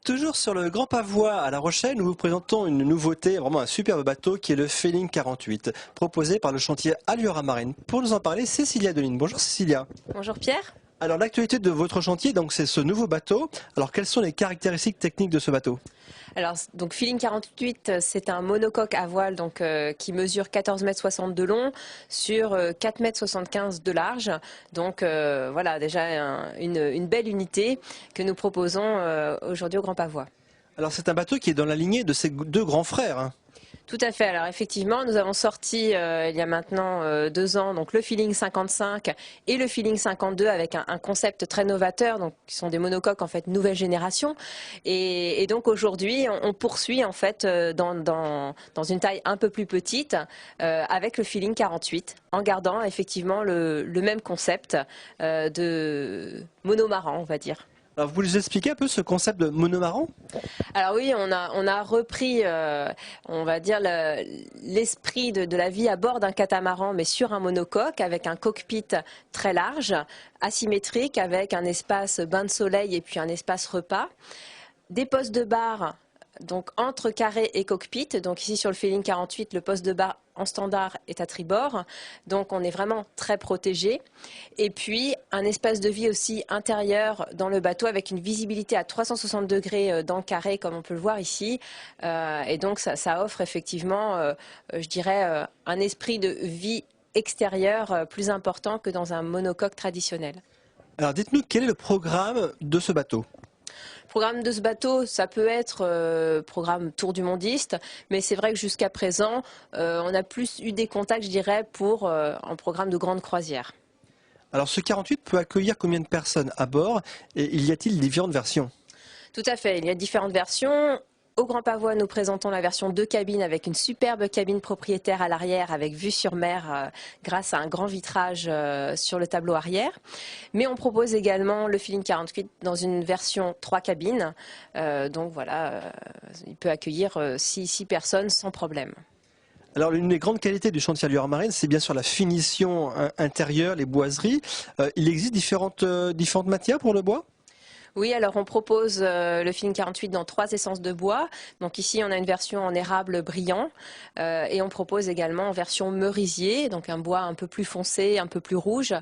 Toujours sur le Grand Pavois à La Rochelle, nous vous présentons une nouveauté, vraiment un superbe bateau qui est le Feeling 48, proposé par le chantier Alliora Marine. Pour nous en parler, Cécilia Deline. Bonjour Cécilia. Bonjour Pierre. Alors l'actualité de votre chantier, donc c'est ce nouveau bateau. Alors quelles sont les caractéristiques techniques de ce bateau? Alors donc Feeling 48, c'est un monocoque à voile donc qui mesure 14,60 m de long sur 4,75 m de large. Donc voilà déjà une belle unité que nous proposons aujourd'hui au Grand Pavois. Alors c'est un bateau qui est dans la lignée de ses deux grands frères, hein. Tout à fait. Alors effectivement, nous avons sorti il y a maintenant 2 ans donc le Feeling 55 et le Feeling 52 avec un concept très novateur, donc qui sont des monocoques en fait nouvelle génération. Et donc aujourd'hui, on poursuit en fait dans une taille un peu plus petite avec le Feeling 48, en gardant effectivement le même concept de monomaran, on va dire. Alors vous nous expliquez un peu ce concept de monomaran? Alors oui, on a repris, on va dire, l'esprit de la vie à bord d'un catamaran, mais sur un monocoque, avec un cockpit très large, asymétrique, avec un espace bain de soleil et puis un espace repas. Des postes de bar donc entre carré et cockpit. Donc ici sur le Feeling 48, le poste de bar en standard est à tribord. Donc on est vraiment très protégé. Et puis un espace de vie aussi intérieur dans le bateau avec une visibilité à 360 degrés dans le carré comme on peut le voir ici. Et donc ça offre effectivement, je dirais, un esprit de vie extérieur plus important que dans un monocoque traditionnel. Alors dites-nous quel est le programme de ce bateau? Le programme de ce bateau, ça peut être programme tour du mondiste, mais c'est vrai que jusqu'à présent, on a plus eu des contacts, je dirais, pour un programme de grande croisière. Alors ce 48 peut accueillir combien de personnes à bord et y a-t-il différentes versions? Tout à fait, il y a différentes versions. Au Grand Pavois, nous présentons la version 2 cabines avec une superbe cabine propriétaire à l'arrière avec vue sur mer grâce à un grand vitrage sur le tableau arrière. Mais on propose également le Feeling 48 dans une version 3 cabines. Donc voilà, il peut accueillir 6 personnes sans problème. Alors l'une des grandes qualités du chantier Alliora Marine, c'est bien sûr la finition intérieure, les boiseries. Il existe différentes matières pour le bois? Oui, alors on propose le Feeling 48 dans 3 essences de bois. Donc ici, on a une version en érable brillant et on propose également en version merisier, donc un bois un peu plus foncé, un peu plus rouge,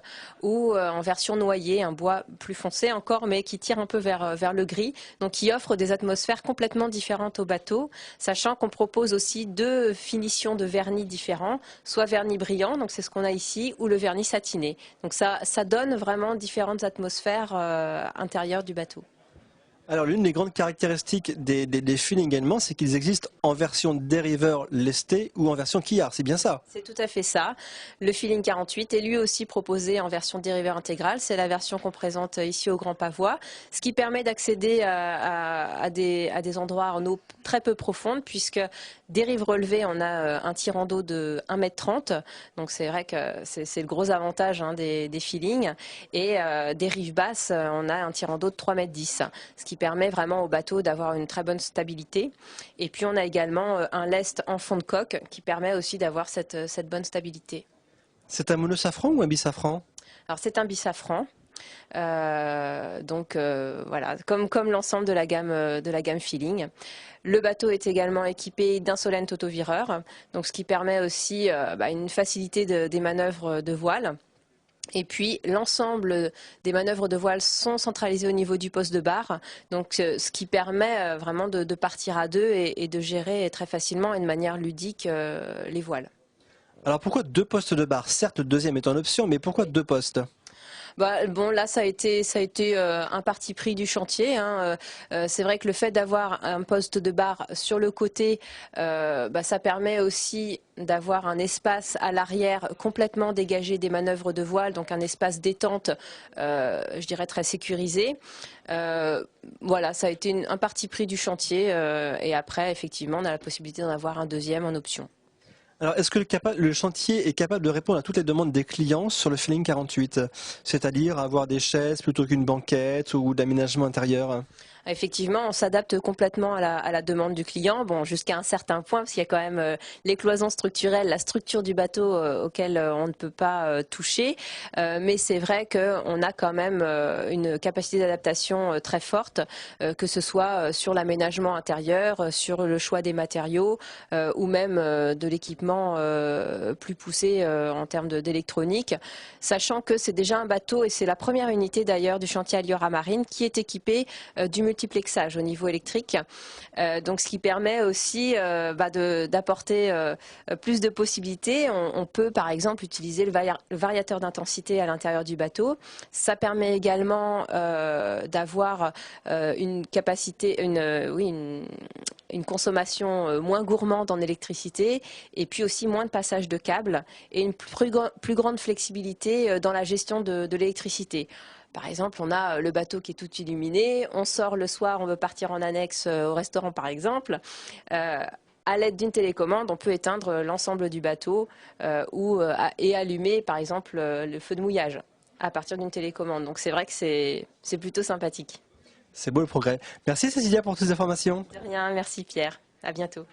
ou en version noyer, un bois plus foncé encore, mais qui tire un peu vers le gris, donc qui offre des atmosphères complètement différentes au bateau, sachant qu'on propose aussi 2 finitions de vernis différents, soit vernis brillant, donc c'est ce qu'on a ici, ou le vernis satiné. Donc ça donne vraiment différentes atmosphères intérieures du bateau. Alors l'une des grandes caractéristiques des Feeling également, c'est qu'ils existent en version dériveur lesté ou en version quillard, c'est bien ça? C'est tout à fait ça. Le Feeling 48 est lui aussi proposé en version dériveur intégrale. C'est la version qu'on présente ici au Grand Pavois, ce qui permet d'accéder à des endroits en eau très peu profonde, puisque des rives relevées, on a un tirant d'eau de 1,30 m. Donc c'est vrai que c'est le gros avantage des Feeling. Et des rives basses, on a un tirant d'eau de 3,10 m, ce qui permet vraiment au bateau d'avoir une très bonne stabilité. Et puis on a également un lest en fond de coque qui permet aussi d'avoir cette bonne stabilité. C'est un monosafran ou un bisafran? Alors c'est un bisafran. Voilà, comme l'ensemble de la gamme Feeling. Le bateau est également équipé d'un Solent autovireur, donc ce qui permet aussi une facilité des manœuvres de voile. Et puis l'ensemble des manœuvres de voile sont centralisées au niveau du poste de bar, donc ce qui permet vraiment de partir à deux et de gérer très facilement et de manière ludique les voiles. Alors pourquoi 2 postes de bar? Certes, le deuxième est en option, mais pourquoi 2 postes? Bon, là, ça a été un parti pris du chantier, hein. C'est vrai que le fait d'avoir un poste de bar sur le côté, ça permet aussi d'avoir un espace à l'arrière complètement dégagé des manœuvres de voile, donc un espace détente, je dirais très sécurisé. Voilà, ça a été un parti pris du chantier et après, effectivement, on a la possibilité d'en avoir un deuxième en option. Alors, est-ce que le chantier est capable de répondre à toutes les demandes des clients sur le Feeling 48, c'est-à-dire avoir des chaises plutôt qu'une banquette ou d'aménagement intérieur? Effectivement, on s'adapte complètement à la demande du client, bon, jusqu'à un certain point, parce qu'il y a quand même les cloisons structurelles, la structure du bateau auquel on ne peut pas toucher. Mais c'est vrai qu'on a quand même une capacité d'adaptation très forte, que ce soit sur l'aménagement intérieur, sur le choix des matériaux, ou même de l'équipement plus poussé en termes d'électronique, sachant que c'est déjà un bateau, et c'est la première unité d'ailleurs du chantier Aliora Marine qui est équipée du multiplexage au niveau électrique, donc ce qui permet aussi d'apporter plus de possibilités. On peut par exemple utiliser le variateur d'intensité à l'intérieur du bateau. Ça permet également d'avoir une capacité, une consommation moins gourmande en électricité, et puis aussi moins de passage de câbles et une plus grande flexibilité dans la gestion de l'électricité. Par exemple, on a le bateau qui est tout illuminé, on sort le soir, on veut partir en annexe au restaurant par exemple. À l'aide d'une télécommande, on peut éteindre l'ensemble du bateau et allumer par exemple le feu de mouillage à partir d'une télécommande. Donc c'est vrai que c'est plutôt sympathique. C'est beau le progrès. Merci Cécilia pour toutes ces informations. De rien, merci Pierre. À bientôt.